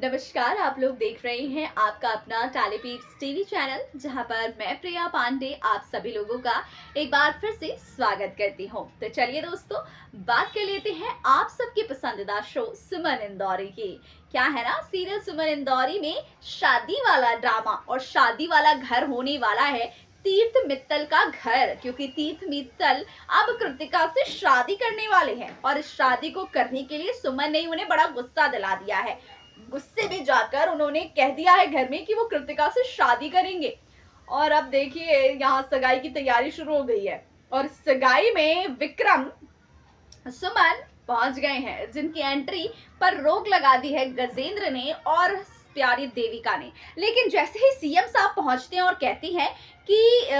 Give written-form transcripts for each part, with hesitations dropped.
नमस्कार। आप लोग देख रहे हैं आपका अपना टेलीपीप्स टीवी चैनल, जहां पर मैं प्रिया पांडे आप सभी लोगों का एक बार फिर से स्वागत करती हूं। तो चलिए दोस्तों, बात कर लेते हैं आप सबकी पसंदीदा शो सुमन इंदौरी की। क्या है ना, सीरियल सुमन इंदौरी में शादी वाला ड्रामा और शादी वाला घर होने वाला है तीर्थ मित्तल का घर, क्योंकि तीर्थ मित्तल अब कृतिका से शादी करने वाले हैं और इस शादी को करने के लिए सुमन ने उन्हें बड़ा गुस्सा दिला दिया है। गुस्से में जाकर उन्होंने कह दिया है घर में कि वो कृतिका से शादी करेंगे। और अब देखिए, यहाँ सगाई की तैयारी शुरू हो गई है और सगाई में विक्रम सुमन पहुंच गए हैं, जिनकी एंट्री पर रोक लगा दी है गजेंद्र ने और प्यारी देविका ने। लेकिन जैसे ही सीएम साहब पहुंचते हैं और कहती हैं कि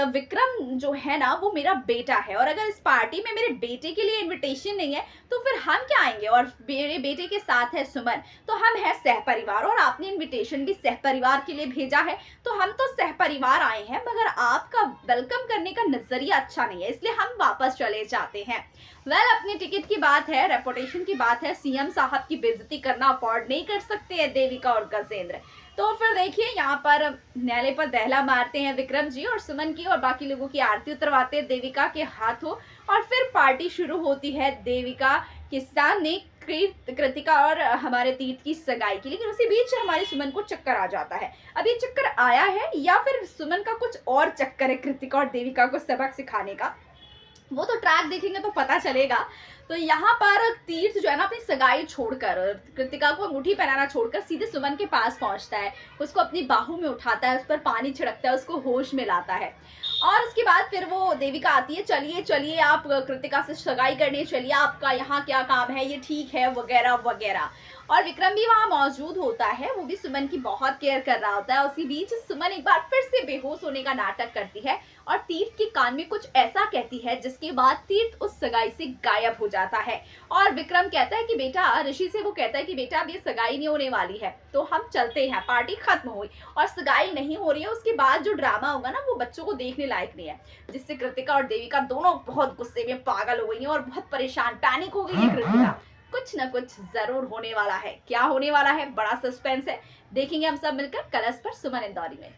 विक्रम जो है ना वो मेरा बेटा है और अगर इस पार्टी में मेरे बेटे के लिए इनविटेशन नहीं है तो फिर हम क्या आएंगे, और मेरे बेटे के साथ है सुमन, तो हम हैं सहपरिवार और आपने इनविटेशन भी सहपरिवार के लिए भेजा है, तो हम तो सहपरिवार आए हैं, मगर आपका वेलकम करने का नजरिया अच्छा नहीं है, इसलिए हम वापस चले जाते हैं। अपनी टिकट की बात है, रेपुटेशन की बात है, सीएम साहब की बेइज्जती करना अफोर्ड नहीं कर सकते हैं देविका और गजेंद्र। तो फिर देखिए, यहाँ पर न्यायालय पर दहला मारते हैं विक्रम जी और सुमन की और बाकी लोगों की आरती उतरवाते हैं देविका के हाथों और फिर पार्टी शुरू होती है देविका के सामने कृतिका और हमारे तीर्थ की सगाई की। लेकिन उसी बीच हमारे सुमन को चक्कर आ जाता है। अब ये चक्कर आया है या फिर सुमन का कुछ और चक्कर है कृतिका और देविका को सबक सिखाने का, वो तो ट्रैक देखेंगे तो पता चलेगा। तो यहाँ पर तीर्थ जो है ना अपनी सगाई छोड़कर, कृतिका को अंगूठी पहनाना छोड़कर सीधे सुमन के पास पहुंचता है, उसको अपनी बाहों में उठाता है, उस पर पानी छिड़कता है, उसको होश में लाता है और उसके बाद फिर वो देविका आती है, चलिए चलिए आप कृतिका से सगाई करने चलिए, आपका यहाँ क्या काम है, ये ठीक है वगैरह वगैरह। और विक्रम भी वहां मौजूद होता है, वो भी सुमन की बहुत केयर कर रहा होता है। उसी बीच सुमन एक बार फिर से बेहोश होने का नाटक करती है और तीर्थ के कान में कुछ ऐसा कहती है जिसके बाद तीर्थ उस सगाई से गायब हो जाता है। और विक्रम कहता है कि बेटा, ऋषि से वो कहता है कि बेटा अब ये सगाई नहीं होने वाली है, तो हम चलते हैं, पार्टी खत्म हुई और सगाई नहीं हो रही है, उसके बाद जो ड्रामा होगा ना वो बच्चों को देखने लायक नहीं है। जिससे कृतिका और देविका दोनों बहुत गुस्से में पागल हो गई हैं और बहुत परेशान, पैनिक हो गई है कृतिका। कुछ ना कुछ जरूर होने वाला है, क्या होने वाला है बड़ा सस्पेंस है, देखेंगे हम सब मिलकर कलर्स पर सुमन इंदौरी में।